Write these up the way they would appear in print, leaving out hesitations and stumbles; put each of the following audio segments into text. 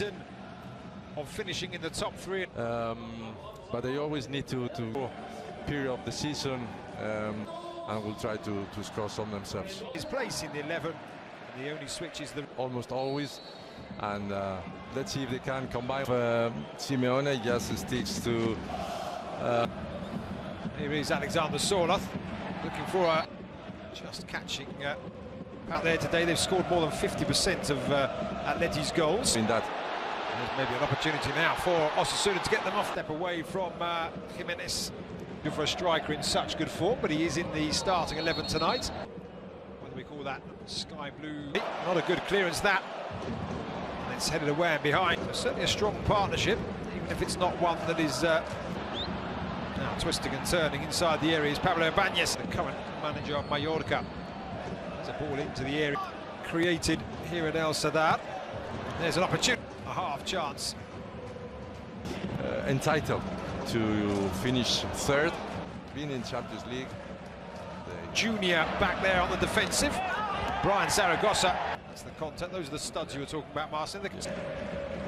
season of finishing in the top three. But they always need to period of the season and will try to score some themselves. His place in the 11, and the only switch is the almost always, and let's see if they can combine. Simeone just sticks to. Here is Alexander Sorloth looking for a just catching out there today. They've scored more than 50% of Atleti's goals. In that. There's maybe an opportunity now for Osasuna to get them off. Step away from Jimenez. Good for a striker in such good form, but he is in the starting 11 tonight. Whether we call that sky blue, not a good clearance that. And it's headed away and behind. So certainly a strong partnership, even if it's not one that is now twisting and turning inside the area. Is Pablo Ibanez, the current manager of Mallorca. There's a ball into the area created here at El Sadar. There's an opportunity, a half chance. Entitled to finish third, being in Champions League. Junior back there on the defensive. Brian Zaragoza. That's the contact. Those are the studs you were talking about, Marcin. The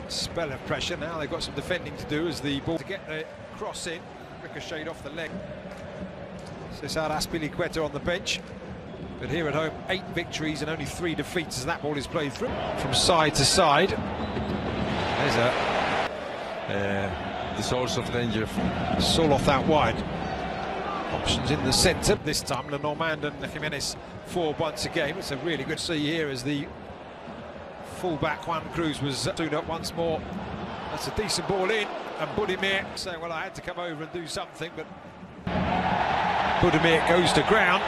spell of pressure. Now they've got some defending to do as the ball to get the cross in. Ricocheted off the leg. Cesar Azpilicueta on the bench. But here at home, 8 victories and only 3 defeats as that ball is played through. From side to side. There's the source of danger. Sorloth out wide. Options in the centre. This time, Lenormand and Jimenez forward once again. It's a really good see here as the full-back Juan Cruz was doing up once more. That's a decent ball in. And Budimir saying, well, I had to come over and do something, but Budimir goes to ground.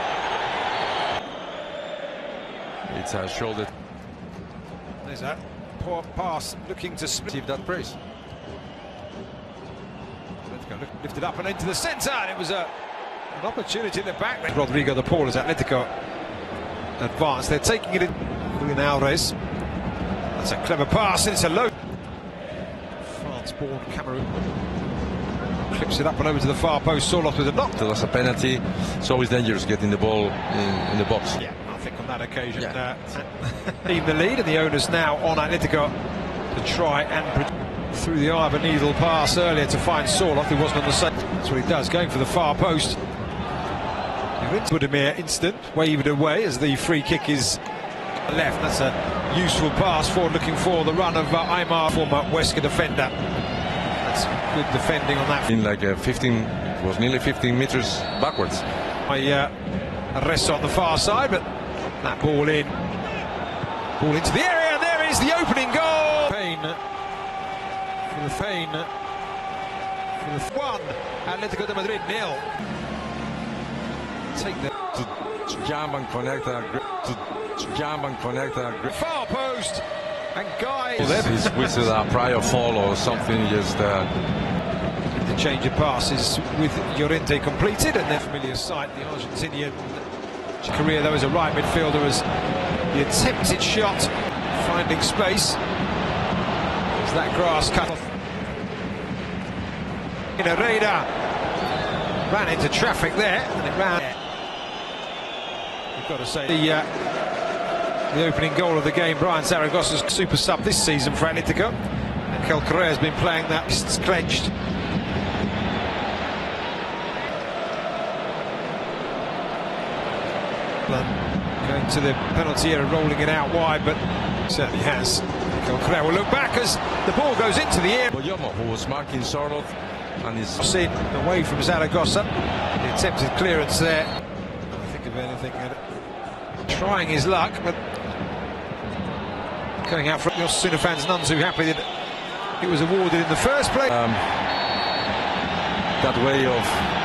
It's a shoulder. There's that poor pass looking to split that brace. Lifted up and into the centre, and it was an opportunity in the back. Rodrigo de Paul as Atlético advance. They're taking it in. Julian Alvarez. That's a clever pass, and it's a low. France-born Cameroon. Clips it up and over to the far post. Sorloth with a knock. So that's a penalty. It's always dangerous getting the ball in the box. Yeah, I think on that occasion, leave the lead, and the onus now on Atlético to try and through the eye of a needle pass earlier to find Sorloth, who wasn't on the side. That's what he does, going for the far post. Budimir instant, waved away as the free kick is left. That's a useful pass forward, looking for the run of Aymar, former Huesca defender. That's good defending on that. In like 15, was nearly 15 meters backwards. Arrests on the far side, but that ball in. Ball into the area, and there is the opening goal. Fein for the 1, Atlético de Madrid 0. Take the to jump and connect that far post, and guys he's with a prior fall or something. Just the change of passes with Llorente completed, and their familiar sight, the Argentinian career though as a right midfielder, as the attempted shot finding space as that grass cut off. Herrera ran into traffic there, and it ran. You've got to say the opening goal of the game. Brian Zaragoza's super sub this season for Atlético. Angel Correa has been playing that. Fists clenched. Going to the penalty area, rolling it out wide, but certainly has. Angel Correa will look back as the ball goes into the air. Boyomo, who was marking Sorloth, and is seen away from Zaragoza. The attempted clearance there. I think of anything. Trying his luck, but going out for the Osasuna fans, none too happy that it was awarded in the first place. That way of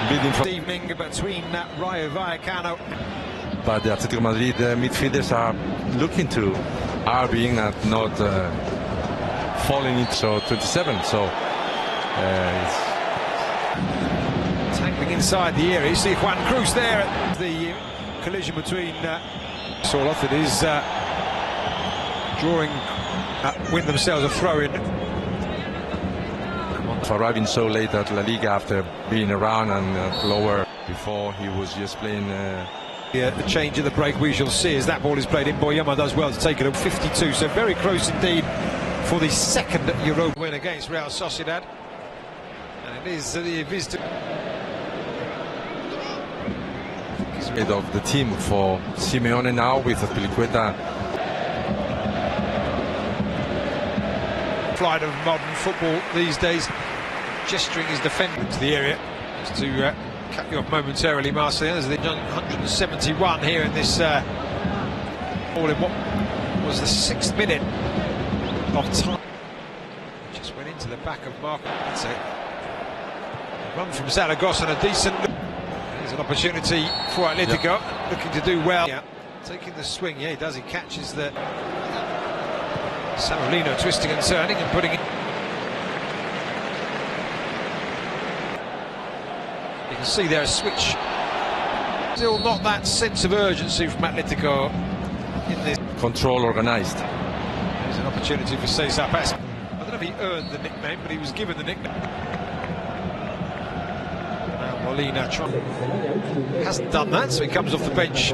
bidding for evening between Rayo Vallecano. But the Atlético Madrid midfielders are looking to RB and not falling into 27. So it's tangling inside the area. You see Juan Cruz there at the collision between Sorloth. It is drawing, win themselves a throw-in. For arriving so late at La Liga after being around and lower before, he was just playing. The change of the break we shall see as that ball is played in. Boyama does well to take it at 52, so very close indeed for the second Europa win against Real Sociedad. And it is the Vista. Head of the team for Simeone now with Azpilicueta. Flight of modern football these days, gesturing his defender into the area. Just to cut you off momentarily, Marcel, as the 171 here in this all in what was the 6th minute of time. Just went into the back of Marco. That's it. Run from Zaragoza and a decent. There's an opportunity for Atlético, looking to do well. Yeah, taking the swing. Yeah, he does. He catches the Samuelino twisting and turning and putting it. You can see there a switch. Still not that sense of urgency from Atlético in this. Control organized. There's an opportunity for Cesar Paz. I don't know if he earned the nickname, but he was given the nickname. Now Molina hasn't done that, so he comes off the bench,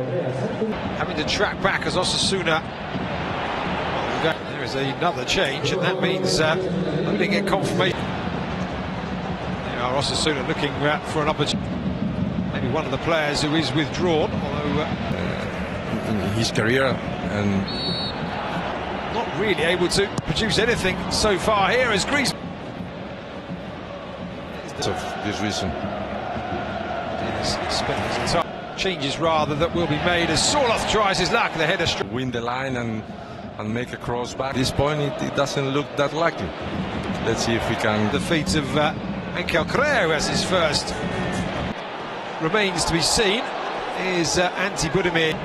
having to track back as Osasuna. There is another change, and that means we didn't get confirmation. There are Osasuna looking for an opportunity. Maybe one of the players who is withdrawn, although In his career, and not really able to produce anything so far here as Greece. of this reason. Changes rather that will be made as Sorloth tries his luck. The header Win the line and make a cross back. At this point, it doesn't look that likely. Let's see if we can. The feet of Angel Correa as his first. Remains to be seen is Antti Budimir.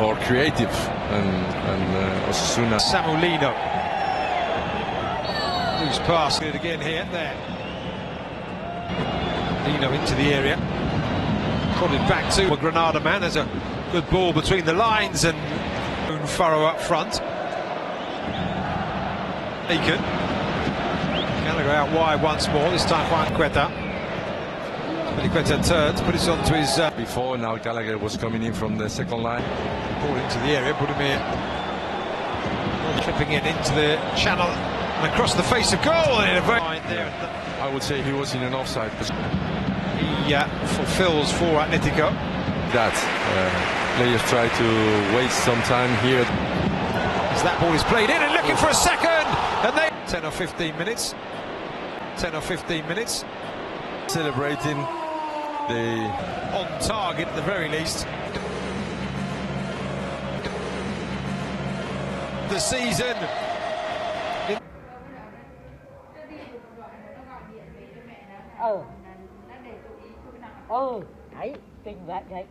Or creative and Osasuna. Samuelino. Loose pass. Good again here. There. Lino into the area. Prodded back to a Granada man. There's a good ball between the lines and furrow up front. Aiken. Gallagher out wide once more. This time Juan Quetta. Quetta turns, put it onto his. Before now, Gallagher was coming in from the second line. Ball into the area, Budimir tripping in into the channel and across the face of goal. And in a very there. I would say he was in an offside position. He fulfills for Atlético. That players try to waste some time here. As that ball is played in and looking for a second, and they 10 or 15 minutes. 10 or 15 minutes. Celebrating the on target at the very least. The season. Đấy, kinh vậy.